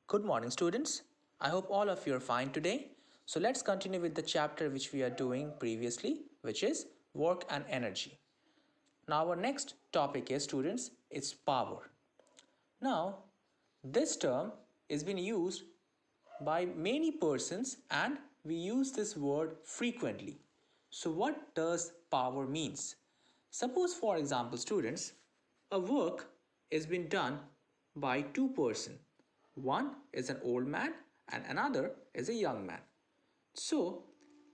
Good morning, students. I hope all of you are fine today. So let's continue with the chapter which we are doing previously, which is work and energy. Now our next topic is, students, it's power. Now, this term is been used by many persons and we use this word frequently. So what does power means? Suppose for example, students, a work is being done by two persons. One is an old man and another is a young man. So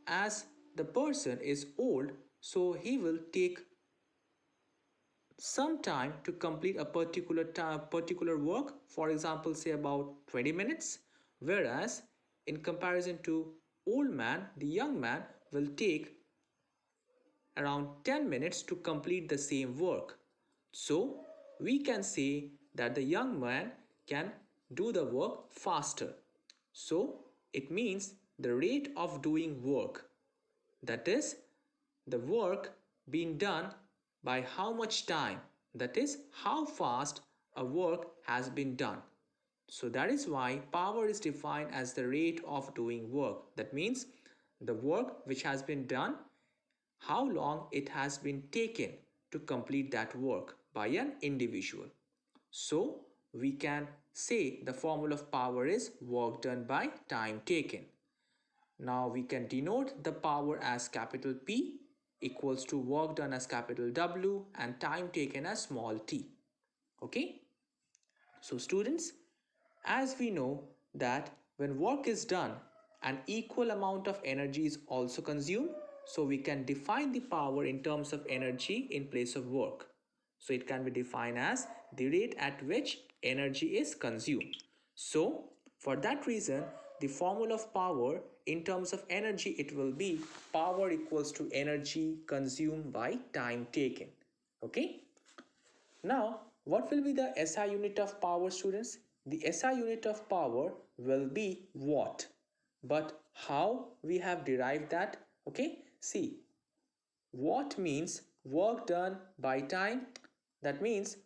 as the person is old, so he will take some time to complete a particular work, for example say about 20 minutes, whereas in comparison to old man, the young man will take around 10 minutes to complete the same work. So we can say that the young man can do the work faster. So it means the rate of doing work, that is the work being done by how much time, that is how fast a work has been done. So that is why power is defined as the rate of doing work. That means the work which has been done, how long it has been taken to complete that work by an individual. So we can say the formula of power is work done by time taken. Now we can denote the power as capital P equals to work done as capital W and time taken as small t. Okay. So students, as we know that when work is done, an equal amount of energy is also consumed. So we can define the power in terms of energy in place of work. So it can be defined as the rate at which energy is consumed. So for that reason, the formula of power in terms of energy, it will be power equals to energy consumed by time taken. Okay. Now, what will be the SI unit of power, students? The SI unit of power will be watt. But how we have derived that? Okay, see, watt means work done by time. That means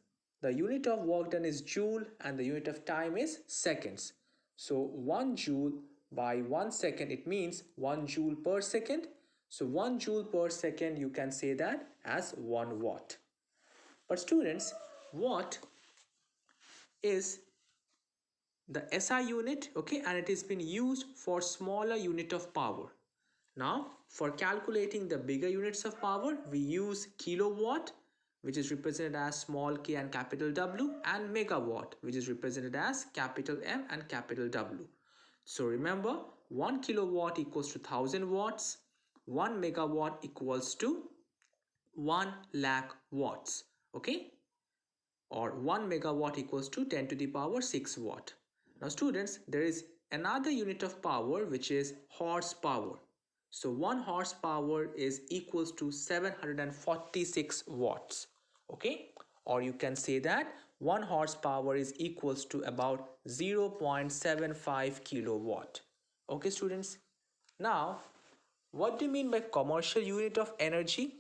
the unit of work done is joule and the unit of time is seconds. So 1 joule by 1 second, it means 1 joule per second. So 1 joule per second, you can say that as 1 watt. But students, watt is the SI unit, okay, and it has been used for smaller unit of power. Now, for calculating the bigger units of power, we use kilowatt, which is represented as small k and capital W, and megawatt, which is represented as capital M and capital W. So remember, 1 kilowatt equals to 1000 watts, 1 megawatt equals to 1 lakh watts, okay, or 1 megawatt equals to 10 to the power 6 watt. Now students, there is another unit of power which is horsepower. So 1 horsepower is equals to 746 watts. Okay, or you can say that 1 horsepower is equals to about 0.75 kilowatt. Okay students, now what do you mean by commercial unit of energy?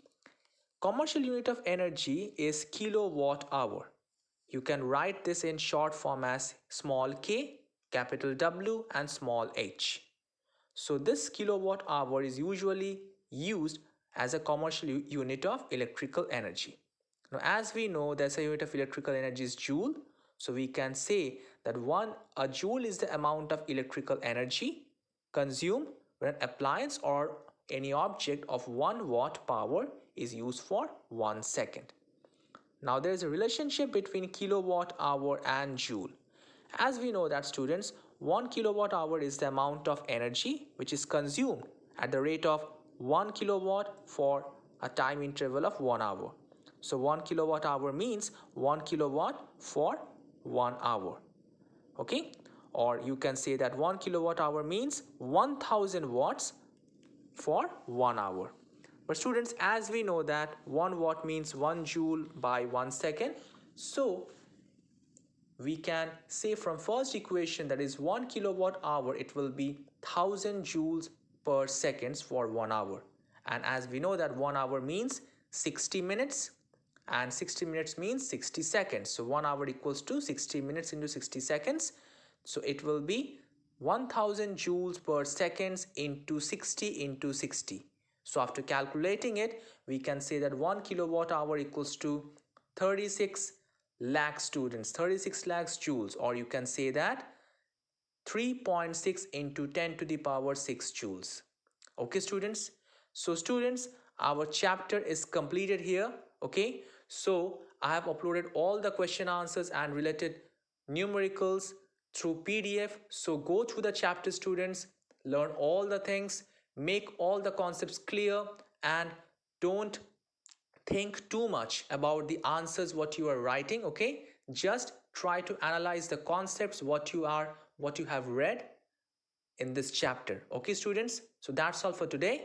Commercial unit of energy is kilowatt hour. You can write this in short form as small k, capital W and small h. So this kilowatt hour is usually used as a commercial unit of electrical energy. Now as we know, the SI unit of electrical energy is joule. So we can say that a joule is the amount of electrical energy consumed when an appliance or any object of 1 watt power is used for 1 second. Now there is a relationship between kilowatt hour and joule. As we know that students, 1 kilowatt hour is the amount of energy which is consumed at the rate of 1 kilowatt for a time interval of 1 hour. So 1 kilowatt hour means 1 kilowatt for 1 hour. Okay, or you can say that 1 kilowatt hour means 1000 watts for 1 hour. But students, as we know that 1 watt means 1 joule by 1 second, so we can say from first equation, that is 1 kilowatt hour, it will be 1000 joules per seconds for 1 hour. And as we know that 1 hour means 60 minutes and 60 minutes means 60 seconds. So 1 hour equals to 60 minutes into 60 seconds. So it will be 1000 joules per seconds into 60 into 60. So after calculating it, we can say that 1 kilowatt hour equals to 36 lakh students, 36 lakhs joules, or you can say that 3.6 into 10 to the power 6 joules. Okay, students. So students, our chapter is completed here. Okay, so I have uploaded all the question answers and related numericals through PDF. So go through the chapter, students, learn all the things, make all the concepts clear, and don't think too much about the answers what you are writing. Okay, just try to analyze the concepts what you have read in this chapter. Okay, students, so that's all for today.